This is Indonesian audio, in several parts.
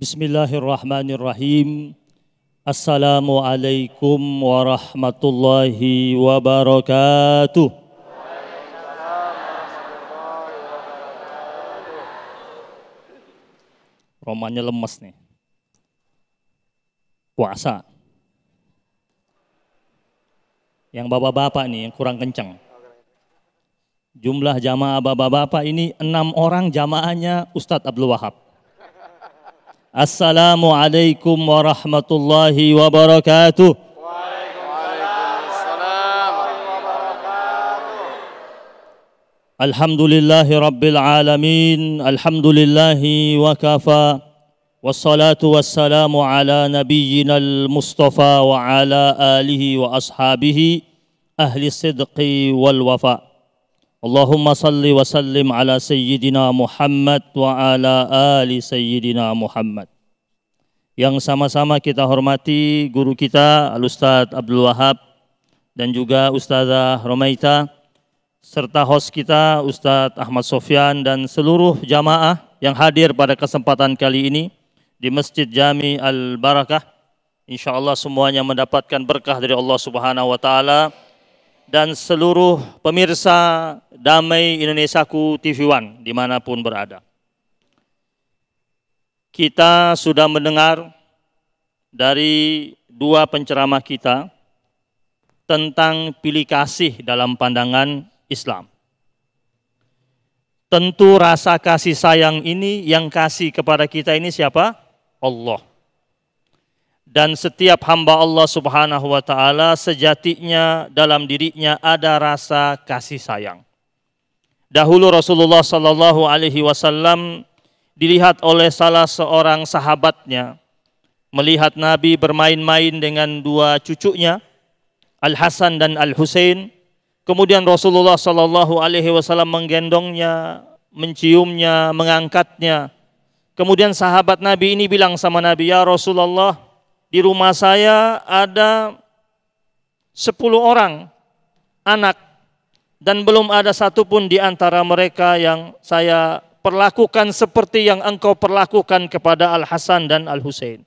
Bismillahirrahmanirrahim. Assalamualaikum warahmatullahi wabarakatuh. Romannya lemes nih. Puasa. Yang bapak-bapak nih yang kurang kencang. Jumlah jamaah bapak-bapak ini 6 orang jamaahnya Ustadz Abdul Wahab. Assalamualaikum warahmatullahi wabarakatuh. Waalaikumsalam warahmatullahi wabarakatuh. Alhamdulillahi rabbil alamin. Alhamdulillahi wa kafa. Wassalatu wassalamu ala nabiyyinal mustafa wa ala alihi wa ashabihi ahli sidqi wal wafa. Allahumma salli wa sallim ala Sayyidina Muhammad wa ala ali Sayyidina Muhammad. Yang sama-sama kita hormati guru kita Al-Ustadz Abdul Wahab dan juga Ustazah Romaita, serta host kita Ustadz Ahmad Sofyan dan seluruh jamaah yang hadir pada kesempatan kali ini di Masjid Jami Al-Barakah. InsyaAllah semuanya mendapatkan berkah dari Allah Subhanahu wa Ta'ala. Dan seluruh pemirsa Damai Indonesiaku TV One dimanapun berada. Kita sudah mendengar dari dua penceramah kita tentang pilih kasih dalam pandangan Islam. Tentu rasa kasih sayang ini yang kasih kepada kita ini siapa? Allah. Dan setiap hamba Allah Subhanahu wa Ta'ala sejatinya dalam dirinya ada rasa kasih sayang. Dahulu Rasulullah Sallallahu Alaihi Wasallam dilihat oleh salah seorang sahabatnya melihat Nabi bermain-main dengan dua cucunya, Al-Hasan dan Al-Husain. Kemudian Rasulullah Sallallahu Alaihi Wasallam menggendongnya, menciumnya, mengangkatnya. Kemudian sahabat Nabi ini bilang sama Nabi, "Ya Rasulullah, di rumah saya ada 10 orang anak dan belum ada satupun di antara mereka yang saya perlakukan seperti yang engkau perlakukan kepada Al-Hasan dan Al-Husain."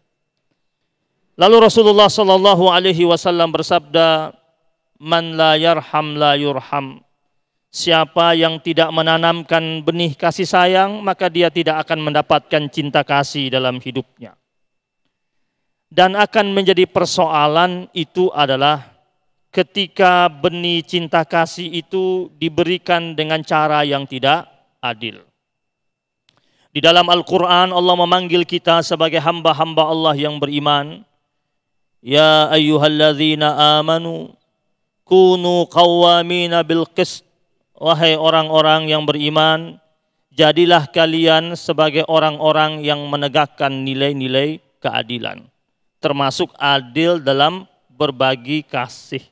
Lalu Rasulullah Sallallahu Alaihi Wasallam bersabda, "Man la yarham la yurham." Siapa yang tidak menanamkan benih kasih sayang, maka dia tidak akan mendapatkan cinta kasih dalam hidupnya. Dan akan menjadi persoalan itu adalah ketika benih cinta kasih itu diberikan dengan cara yang tidak adil. Di dalam Al-Quran Allah memanggil kita sebagai hamba-hamba Allah yang beriman. Ya ayyuhalladzina amanu kunu qawwamina bil qist. Wahai orang-orang yang beriman, jadilah kalian sebagai orang-orang yang menegakkan nilai-nilai keadilan. Termasuk adil dalam berbagi kasih.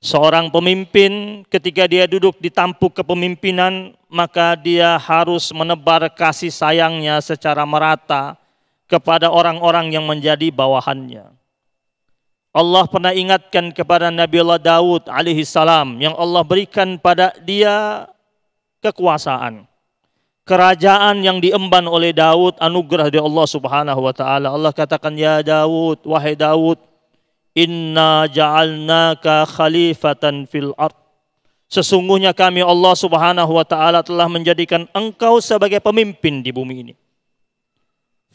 Seorang pemimpin ketika dia duduk di tampuk kepemimpinan, maka dia harus menebar kasih sayangnya secara merata kepada orang-orang yang menjadi bawahannya. Allah pernah ingatkan kepada Nabi Allah Daud alaihi salam yang Allah berikan pada dia kekuasaan. Kerajaan yang diemban oleh Daud, anugerah dari Allah Subhanahu wa Ta'ala. Allah katakan, "Ya Daud, wahai Daud, inna ja'alnaka khalifatan fil ard." Sesungguhnya kami Allah Subhanahu wa Ta'ala telah menjadikan engkau sebagai pemimpin di bumi ini.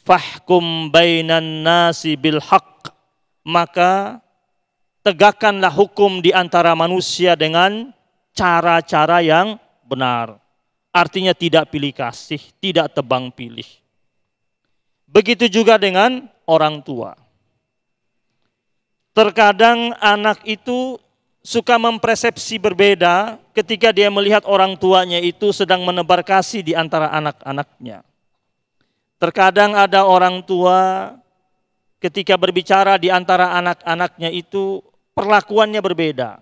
Fahkum bainan nasi bil haqq. Maka tegakkanlah hukum di antara manusia dengan cara-cara yang benar. Artinya tidak pilih kasih, tidak tebang pilih. Begitu juga dengan orang tua. Terkadang anak itu suka mempersepsi berbeda ketika dia melihat orang tuanya itu sedang menebar kasih di antara anak-anaknya. Terkadang ada orang tua ketika berbicara di antara anak-anaknya itu perlakuannya berbeda.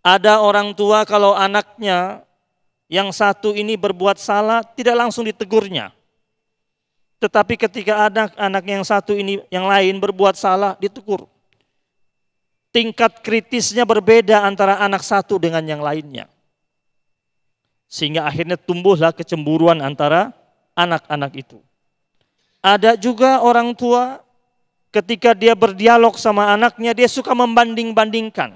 Ada orang tua kalau anaknya yang satu ini berbuat salah tidak langsung ditegurnya. Tetapi ketika anak yang satu ini yang lain berbuat salah ditegur. Tingkat kritisnya berbeda antara anak satu dengan yang lainnya. Sehingga akhirnya tumbuhlah kecemburuan antara anak-anak itu. Ada juga orang tua ketika dia berdialog sama anaknya, dia suka membanding-bandingkan.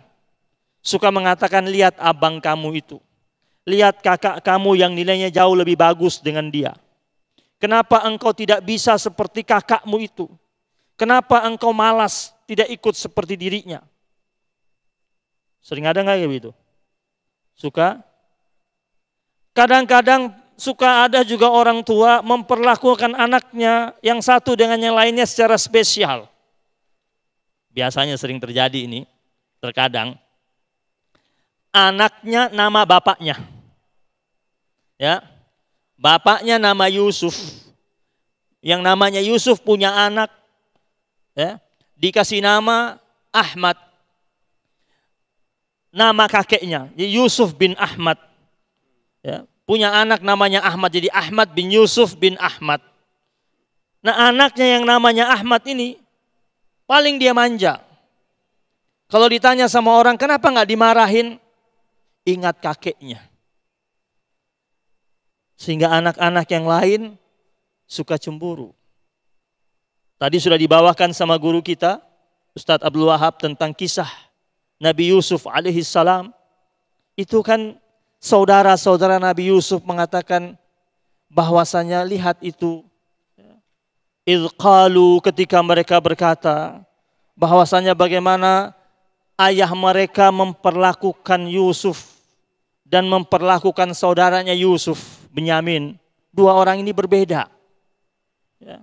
Suka mengatakan, lihat abang kamu itu. Lihat kakak kamu yang nilainya jauh lebih bagus dengan dia. Kenapa engkau tidak bisa seperti kakakmu itu? Kenapa engkau malas tidak ikut seperti dirinya? Sering ada nggak kayak begitu? Suka? Kadang-kadang suka ada juga orang tua memperlakukan anaknya yang satu dengan yang lainnya secara spesial. Biasanya sering terjadi ini, terkadang. Anaknya nama bapaknya. Ya. Bapaknya nama Yusuf. Yang namanya Yusuf punya anak. Ya. Dikasih nama Ahmad. Nama kakeknya Yusuf bin Ahmad. Ya. Punya anak namanya Ahmad, jadi Ahmad bin Yusuf bin Ahmad. Nah, anaknya yang namanya Ahmad ini paling dia manja. Kalau ditanya sama orang, kenapa nggak dimarahin? Ingat kakeknya. Sehingga anak-anak yang lain suka cemburu. Tadi sudah dibawakan sama guru kita, Ustadz Abdul Wahab, tentang kisah Nabi Yusuf alaihissalam. Itu kan saudara-saudara Nabi Yusuf mengatakan bahwasanya lihat itu. Idh qalu, ketika mereka berkata bahwasanya bagaimana ayah mereka memperlakukan Yusuf dan memperlakukan saudaranya Yusuf, Benyamin. Dua orang ini berbeda. Ya.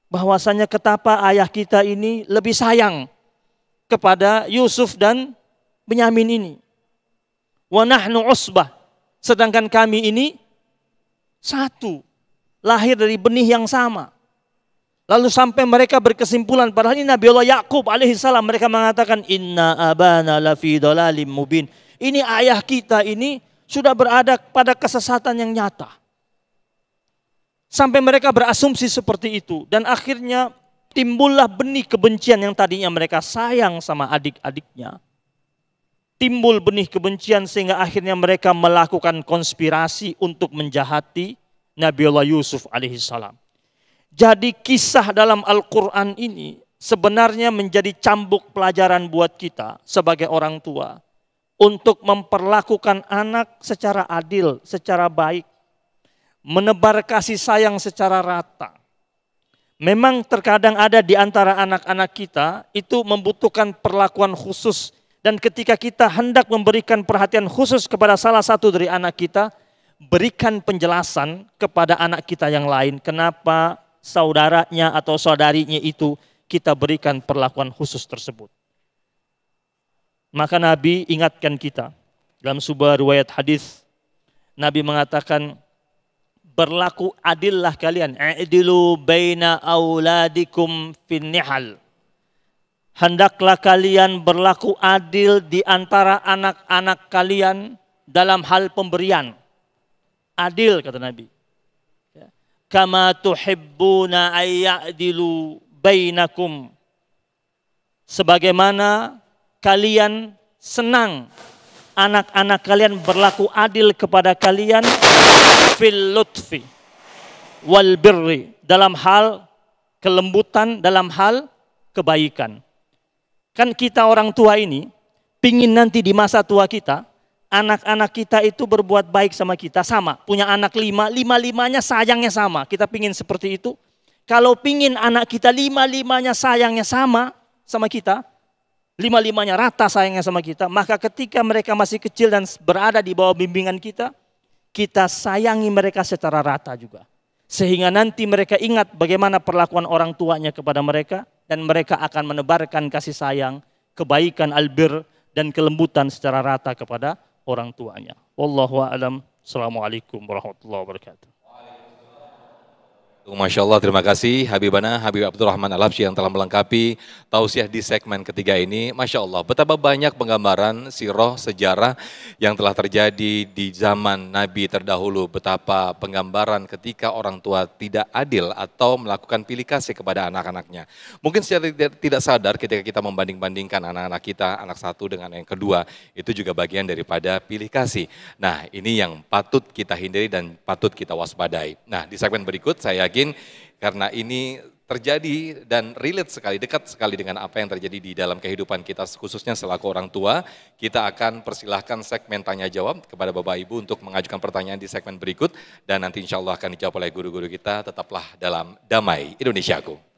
Bahwasanya betapa ayah kita ini lebih sayang kepada Yusuf dan Benyamin ini. Wa nahnu usbah, sedangkan kami ini satu, lahir dari benih yang sama. Lalu sampai mereka berkesimpulan, padahal ini Nabi Allah Yakub alaihissalam, mereka mengatakan inna abana lafi dhalalim mubin. Ini ayah kita ini sudah berada pada kesesatan yang nyata. Sampai mereka berasumsi seperti itu, dan akhirnya timbullah benih kebencian yang tadinya mereka sayang sama adik-adiknya. Timbul benih kebencian sehingga akhirnya mereka melakukan konspirasi untuk menjahati Nabi Allah Yusuf alaihissalam. Jadi kisah dalam Al-Quran ini sebenarnya menjadi cambuk pelajaran buat kita sebagai orang tua. Untuk memperlakukan anak secara adil, secara baik. Menebar kasih sayang secara rata. Memang terkadang ada di antara anak-anak kita itu membutuhkan perlakuan khusus. Dan ketika kita hendak memberikan perhatian khusus kepada salah satu dari anak kita, berikan penjelasan kepada anak kita yang lain. Kenapa saudaranya atau saudarinya itu kita berikan perlakuan khusus tersebut. Maka Nabi ingatkan kita. Dalam sebuah riwayat hadis, Nabi mengatakan, berlaku adillah kalian. I'dilu baina auladikum fin nihal. Hendaklah kalian berlaku adil di antara anak-anak kalian dalam hal pemberian. Adil kata Nabi. Kama tuhibbuna ayya'dilu bainakum. Sebagaimana kalian senang anak-anak kalian berlaku adil kepada kalian fil lutfi wal birri, dalam hal kelembutan, dalam hal kebaikan. Kan kita orang tua ini pingin nanti di masa tua kita anak-anak kita itu berbuat baik sama kita, sama. Punya anak lima-limanya sayangnya sama. Kita pingin seperti itu. Kalau pingin anak kita lima-limanya sayangnya sama kita, lima-limanya rata sayangnya sama kita, maka ketika mereka masih kecil dan berada di bawah bimbingan kita, kita sayangi mereka secara rata juga. Sehingga nanti mereka ingat bagaimana perlakuan orang tuanya kepada mereka, dan mereka akan menebarkan kasih sayang, kebaikan, albir, dan kelembutan secara rata kepada orang tuanya. Wallahu a'lam. Assalamualaikum warahmatullahi wabarakatuh. Masya Allah, terima kasih Habibana Habib Abdurrahman Al-Habsyi yang telah melengkapi tausiah di segmen ketiga ini. Masya Allah, betapa banyak penggambaran sirah sejarah yang telah terjadi di zaman Nabi terdahulu. Betapa penggambaran ketika orang tua tidak adil atau melakukan pilih kasih kepada anak-anaknya. Mungkin secara tidak sadar ketika kita membanding-bandingkan anak-anak kita, anak satu dengan yang kedua, itu juga bagian daripada pilih kasih. Nah, ini yang patut kita hindari dan patut kita waspadai. Nah, di segmen berikut saya yakin karena ini terjadi dan relate sekali, dekat sekali dengan apa yang terjadi di dalam kehidupan kita, khususnya selaku orang tua. Kita akan persilahkan segmen tanya jawab kepada Bapak Ibu untuk mengajukan pertanyaan di segmen berikut, dan nanti insya Allah akan dijawab oleh guru-guru kita. Tetaplah dalam Damai Indonesiaku.